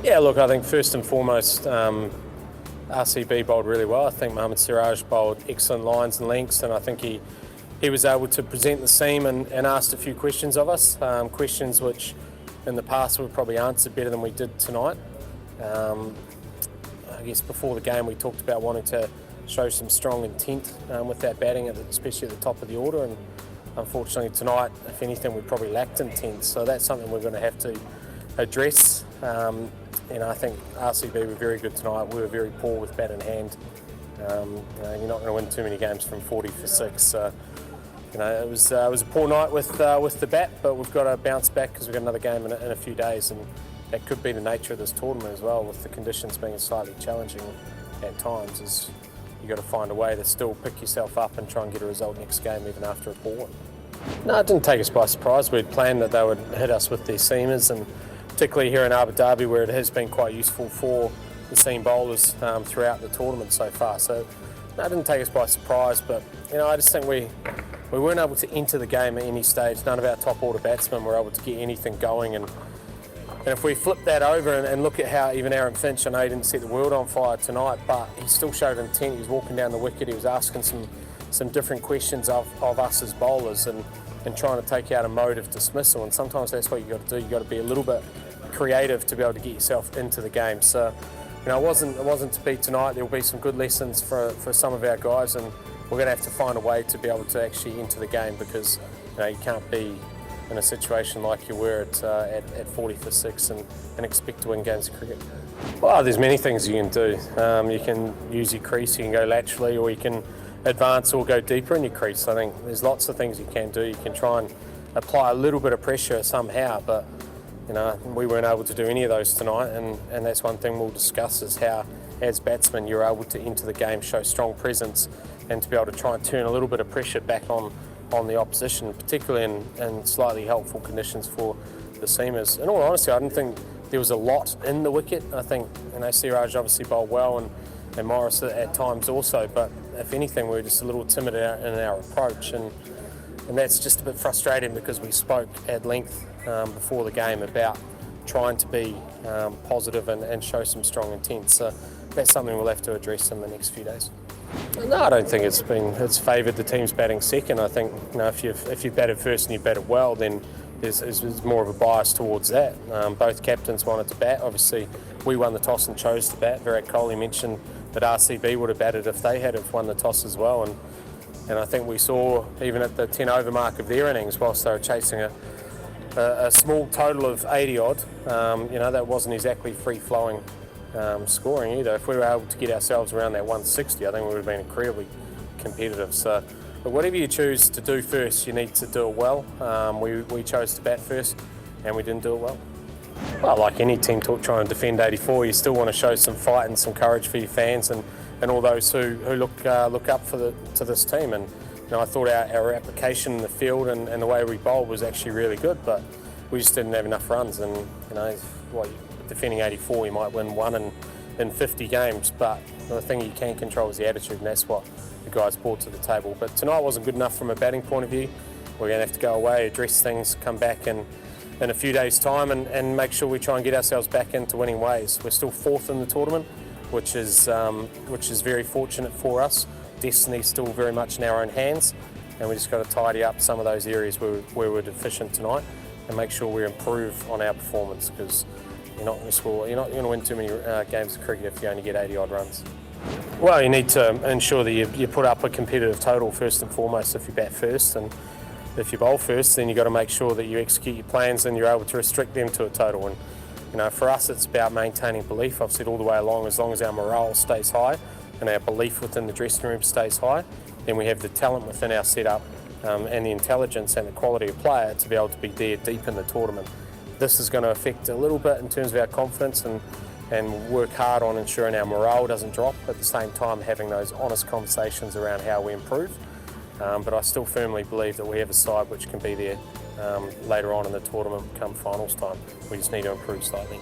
Yeah, look, I think first and foremost, RCB bowled really well. I think Mohammad Siraj bowled excellent lines and lengths, and I think he was able to present the seam and asked a few questions of us, questions which in the past we've probably answered better than we did tonight. I guess before the game we talked about wanting to show some strong intent with our batting, especially at the top of the order, and unfortunately tonight, if anything, we probably lacked intent, so that's something we're going to have to address. I think RCB were very good tonight. We were very poor with bat in hand. You're not going to win too many games from 40 for 6. So, it was a poor night with the bat, but we've got to bounce back because we've got another game in a few days, and that could be the nature of this tournament as well, with the conditions being slightly challenging at times. Is you've got to find a way to still pick yourself up and try and get a result next game even after a poor one. No, it didn't take us by surprise. We'd planned that they would hit us with their seamers, and particularly here in Abu Dhabi, where it has been quite useful for the seam bowlers throughout the tournament so far. So no, it didn't take us by surprise, but I just think we weren't able to enter the game at any stage. None of our top order batsmen were able to get anything going, and if we flip that over and look at how even Aaron Finch, I know he didn't set the world on fire tonight, but he still showed intent. He was walking down the wicket, he was asking some different questions of us as bowlers, and trying to take out a mode of dismissal, and sometimes that's what you've got to do. You've got to be a little bit creative to be able to get yourself into the game. So, it wasn't to be tonight. There will be some good lessons for some of our guys, and we're going to have to find a way to be able to actually enter the game, because you can't be in a situation like you were at 40 for 6 and expect to win games of cricket. Well, there's many things you can do. You can use your crease, you can go laterally, or you can advance or go deeper in your crease. I think there's lots of things you can do. You can try and apply a little bit of pressure somehow, but we weren't able to do any of those tonight, and that's one thing we'll discuss, is how, as batsmen, you're able to enter the game, show strong presence, and to be able to try and turn a little bit of pressure back on the opposition, particularly in slightly helpful conditions for the seamers. In all honesty, I didn't think there was a lot in the wicket. I think Siraj obviously bowled well, and Morris at times also, but if anything, we were just a little timid in our approach, and that's just a bit frustrating, because we spoke at length before the game about trying to be positive and show some strong intent. So that's something we'll have to address in the next few days. No, I don't think it's favoured the team's batting second. I think if you've batted first and you batted well, then there's more of a bias towards that. Both captains wanted to bat. Obviously, we won the toss and chose to bat. Virat Kohli mentioned that RCB would have batted if they had won the toss as well, and I think we saw, even at the 10 over mark of their innings, whilst they were chasing a small total of 80 odd, that wasn't exactly free flowing scoring either. If we were able to get ourselves around that 160, I think we would have been incredibly competitive. So, but whatever you choose to do first, you need to do it well. We chose to bat first, and we didn't do it well. Well, like any team trying to defend 84, you still want to show some fight and some courage for your fans and all those who look up to this team. And I thought our application in the field and the way we bowled was actually really good, but we just didn't have enough runs. And defending 84, you might win one in 50 games, but the thing you can control is the attitude, and that's what the guys brought to the table. But tonight wasn't good enough from a batting point of view. We're going to have to go away, address things, come back in a few days' time, and make sure we try and get ourselves back into winning ways. We're still fourth in the tournament, which is very fortunate for us. Destiny's still very much in our own hands, and we just got to tidy up some of those areas where we're deficient tonight, and make sure we improve on our performance, because you're not going to win too many games of cricket if you only get 80 odd runs. Well, you need to ensure that you put up a competitive total first and foremost if you bat first, and if you bowl first, then you've got to make sure that you execute your plans and you're able to restrict them to a total. And for us, it's about maintaining belief. I've said all the way along, as long as our morale stays high and our belief within the dressing room stays high, then we have the talent within our setup and the intelligence and the quality of player to be able to be there deep in the tournament. This is going to affect a little bit in terms of our confidence, and work hard on ensuring our morale doesn't drop, at the same time having those honest conversations around how we improve. But I still firmly believe that we have a side which can be there later on in the tournament come finals time. We just need to improve slightly.